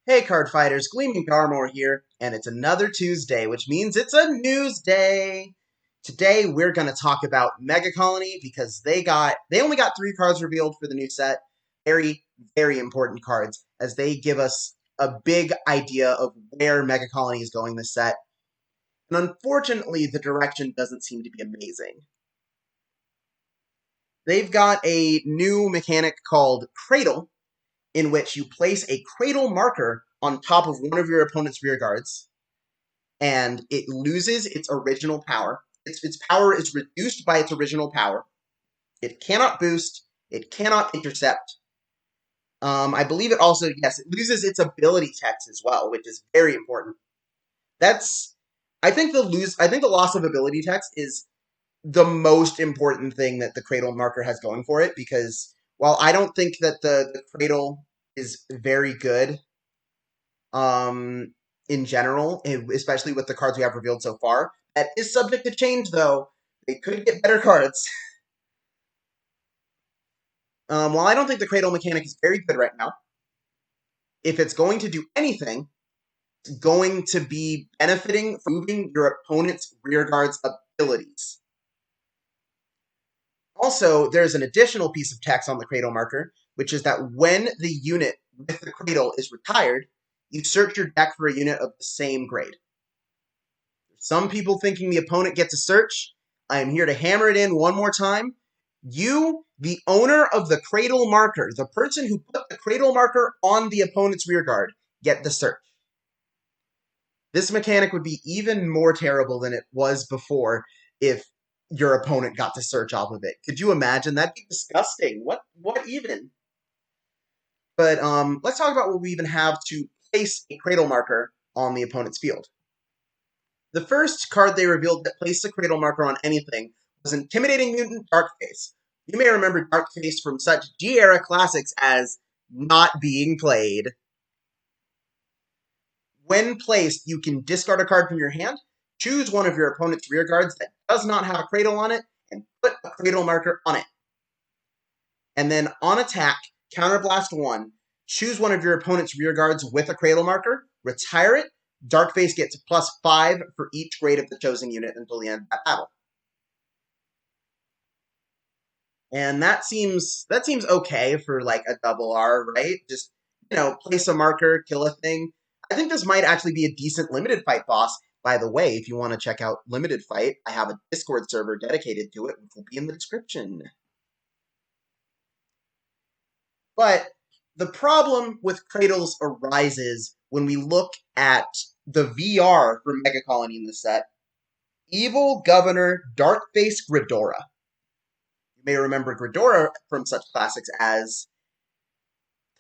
Hey card fighters, Gleaming Garmore here, and it's another Tuesday, which means it's a news day. Today we're going to talk about Megacolony because they only got 3 cards revealed for the new set. Very, very important cards as they give us a big idea of where Megacolony is going this set. And unfortunately, the direction doesn't seem to be amazing. They've got a new mechanic called Cradle, in which you place a Cradle Marker on top of one of your opponent's rear guards, and it loses its original power. Its power is reduced by its original power. It cannot boost. It cannot intercept. I believe it also, yes, it loses its ability text as well, which is very important. I think the loss of ability text is the most important thing that the Cradle Marker has going for it, because while I don't think that the Cradle is very good, in general, especially with the cards we have revealed so far, that is subject to change, though. They could get better cards. While I don't think the Cradle mechanic is very good right now, if it's going to do anything, it's going to be benefiting from moving your opponent's rearguard's abilities. Also, there's an additional piece of text on the Cradle Marker, which is that when the unit with the Cradle is retired, you search your deck for a unit of the same grade. Some people thinking the opponent gets a search. I am here to hammer it in one more time. You, the owner of the Cradle Marker, the person who put the Cradle Marker on the opponent's rearguard, get the search. This mechanic would be even more terrible than it was before if your opponent got to search off of it. Could you imagine? That'd be disgusting. What even? But let's talk about what we even have to place a Cradle Marker on the opponent's field. The first card they revealed that placed a Cradle Marker on anything was Intimidating Mutant Darkface. You may remember Darkface from such G-era classics as Not Being Played. When placed, you can discard a card from your hand, choose one of your opponent's rear guards that does not have a Cradle on it, and put a Cradle Marker on it. And then on attack, Counterblast 1, choose one of your opponent's rear guards with a Cradle Marker, retire it. Darkface gets +5 for each grade of the chosen unit until the end of that battle. And that seems okay for like a double R, right? Just, place a marker, kill a thing. I think this might actually be a decent limited fight boss. By the way, if you want to check out Limited Fight, I have a Discord server dedicated to it, which will be in the description. But the problem with Cradles arises when we look at the VR for Megacolony in the set. Evil Governor Darkface Gredora. You may remember Gredora from such classics as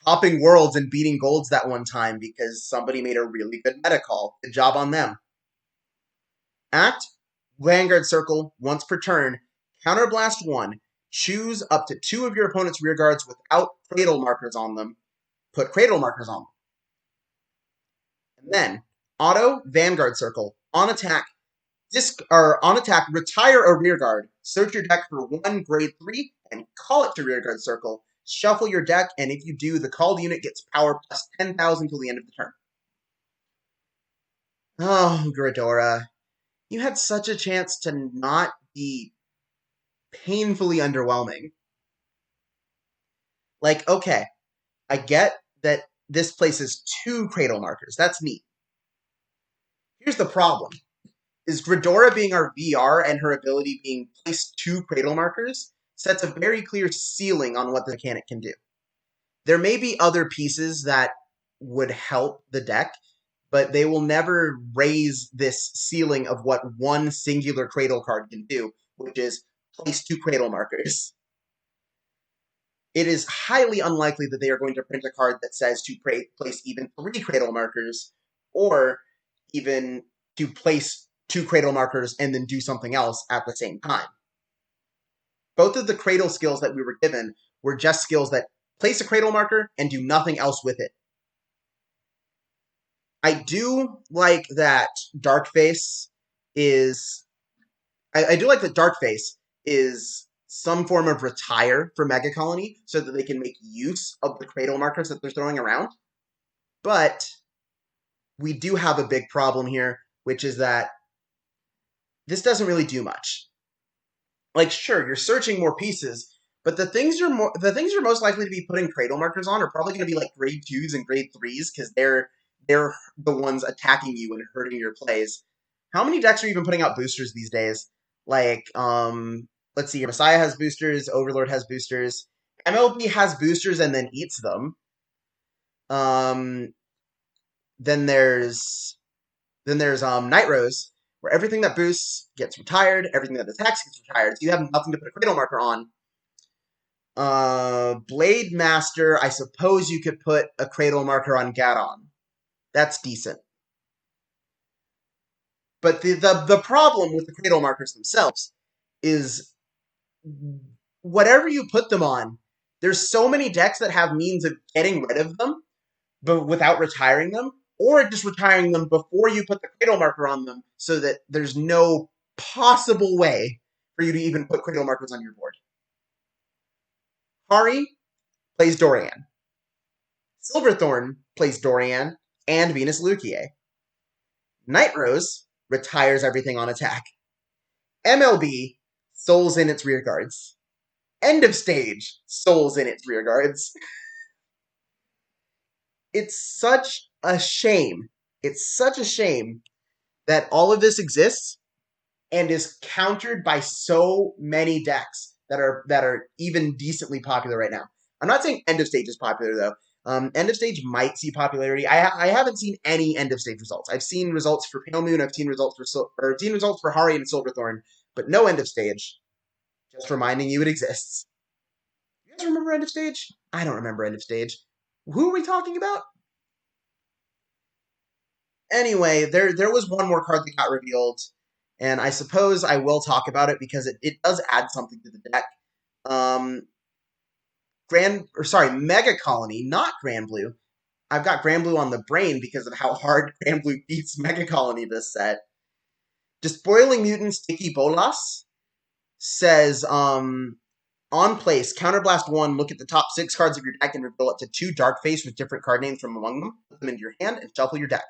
topping worlds and beating golds that one time because somebody made a really good meta call. Good job on them. Act Vanguard Circle once per turn. Counterblast 1. Choose up to 2 of your opponent's rear guards without Cradle Markers on them. Put Cradle Markers on them. And then, Auto Vanguard Circle. On attack, retire a rear guard. Search your deck for 1 grade 3 and call it to rear guard circle. Shuffle your deck, and if you do, the called unit gets power plus 10,000 till the end of the turn. Oh, Gredora. You had such a chance to not be painfully underwhelming. Like, okay, I get that this places 2 Cradle Markers. That's neat. Here's the problem. Is Gredora being our VR and her ability being placed 2 Cradle Markers sets a very clear ceiling on what the mechanic can do. There may be other pieces that would help the deck, but they will never raise this ceiling of what one singular Cradle card can do, which is place 2 Cradle Markers. It is highly unlikely that they are going to print a card that says to place even 3 Cradle Markers, or even to place 2 Cradle Markers and then do something else at the same time. Both of the Cradle skills that we were given were just skills that place a Cradle Marker and do nothing else with it. I do like that Darkface is... I do like that Darkface is some form of retire for Megacolony so that they can make use of the Cradle Markers that they're throwing around. But we do have a big problem here, which is that this doesn't really do much. Like, sure, you're searching more pieces, but the things you're most likely to be putting cradle markers on are probably going to be like grade 2s and grade 3s because they're the ones attacking you and hurting your plays. How many decks are even putting out boosters these days? Like, let's see here. Messiah has boosters, Overlord has boosters, MLB has boosters and then eats them. Um, then there's Night Rose, where everything that boosts gets retired, everything that attacks gets retired, so you have nothing to put a cradle marker on. Blade Master, I suppose you could put a cradle marker on Gadon. That's decent. But the problem with the cradle markers themselves is whatever you put them on, there's so many decks that have means of getting rid of them, but without retiring them, or just retiring them before you put the cradle marker on them so that there's no possible way for you to even put cradle markers on your board. Hari plays Dorian. Silverthorn plays Dorian and Venus Luquier. Night Rose retires everything on attack. MLB souls in its rear guards. End of stage souls in its rear guards. It's such a shame. It's such a shame that all of this exists and is countered by so many decks that are even decently popular right now. I'm not saying End of Stage is popular though. End of Stage might see popularity. I haven't seen any End of Stage results. I've seen results for Pale Moon. I've seen results for Hari and Silverthorn, but no End of Stage. Just reminding you it exists. You guys remember End of Stage? I don't remember End of Stage. Who are we talking about? Anyway, there was one more card that got revealed, and I suppose I will talk about it because it does add something to the deck. Megacolony, not Grand Blue. I've got Grand Blue on the brain because of how hard Grand Blue beats Megacolony this set. Despoiling Mutant Sticky Bolas says, on place, Counterblast 1, look at the top 6 cards of your deck and reveal up to 2 Darkface with different card names from among them. Put them into your hand and shuffle your deck.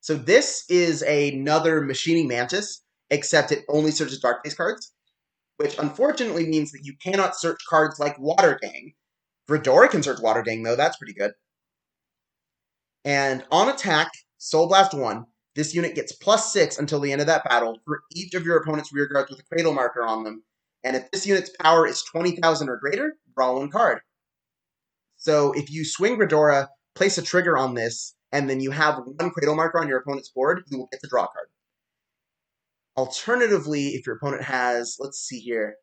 So this is another Machining Mantis, except it only searches Darkface cards, which unfortunately means that you cannot search cards like Water Gang. Gredora can search Water Gang, though. That's pretty good. And on attack, Soul Blast 1, this unit gets +6 until the end of that battle for each of your opponent's rear guards with a cradle marker on them. And if this unit's power is 20,000 or greater, draw 1 card. So if you swing Gredora, place a trigger on this, and then you have 1 cradle marker on your opponent's board, you will get to draw a card. Alternatively, if your opponent has, let's see here.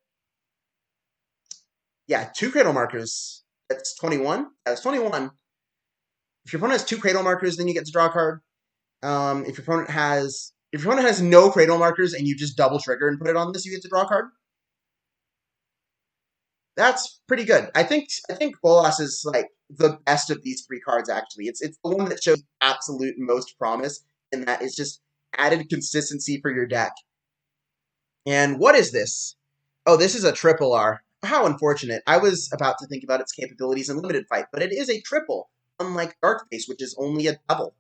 Yeah, 2 cradle markers. That's 21. That's 21. If your opponent has 2 cradle markers, then you get to draw a card. If your opponent has no cradle markers and you just double trigger and put it on this, you get to draw a card. That's pretty good. I think Bolas is like the best of these 3 cards. Actually, it's the one that shows absolute most promise, and that is just added consistency for your deck. And what is this? Oh, this is a triple R. How unfortunate. I was about to think about its capabilities in Limited Fight, but it is a triple, unlike Darkface, which is only a double.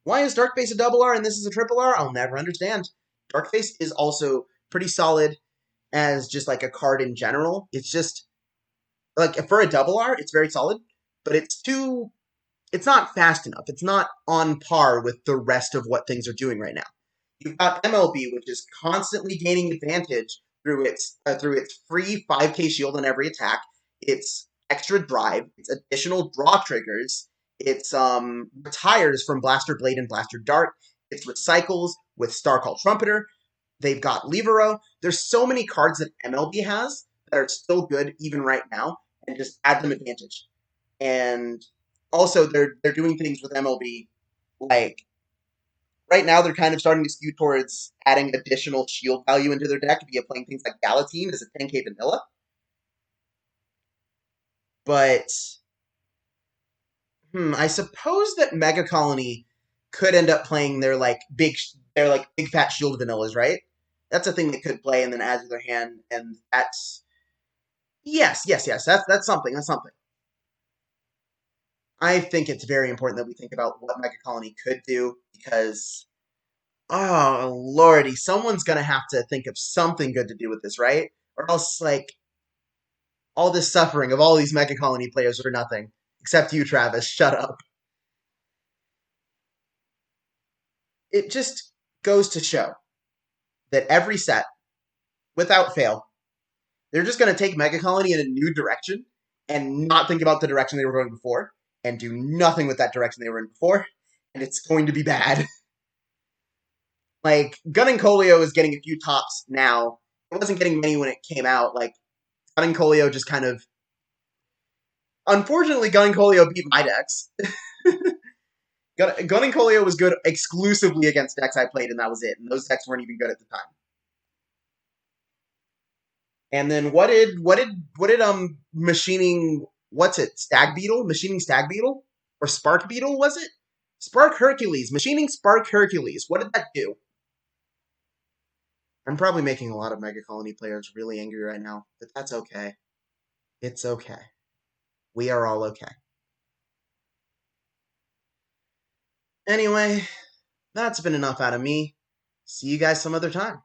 Why is Darkface a double R and this is a triple R? I'll never understand. Darkface is also pretty solid as just like a card in general. It's just, like, for a double R, it's very solid, but it's not fast enough. It's not on par with the rest of what things are doing right now. You've got MLB, which is constantly gaining advantage through its free 5k shield on every attack, its extra drive, its additional draw triggers, its retires from Blaster Blade and Blaster Dart, its recycles with Starcall Trumpeter. They've got Levero. There's so many cards that MLB has that are still good even right now, and just add them advantage. And also, they're doing things with MLB like right now they're kind of starting to skew towards adding additional shield value into their deck via playing things like Galatine as a 10k vanilla. But I suppose that Megacolony could end up playing their big fat shield vanillas, right? That's a thing they could play and then add to their hand, and that's yes. That's something. That's something. I think it's very important that we think about what Megacolony could do because, oh lordy, someone's gonna have to think of something good to do with this, right? Or else, like, all this suffering of all these Megacolony players for nothing. Except you, Travis. Shut up. It just goes to show that every set, without fail, they're just going to take Megacolony in a new direction and not think about the direction they were going before and do nothing with that direction they were in before, and it's going to be bad. Like, Gun Colio is getting a few tops now. It wasn't getting many when it came out. Like, Gun Colio just kind of. Unfortunately, Gun Colio beat my decks. Gun Colio was good exclusively against decks I played, and that was it. And those decks weren't even good at the time. And then what did machining what's it? Stag Beetle? Machining Stag Beetle? Or Spark Beetle, was it? Spark Hercules. Machining Spark Hercules. What did that do? I'm probably making a lot of Megacolony players really angry right now, but that's okay. It's okay. We are all okay. Anyway, that's been enough out of me. See you guys some other time.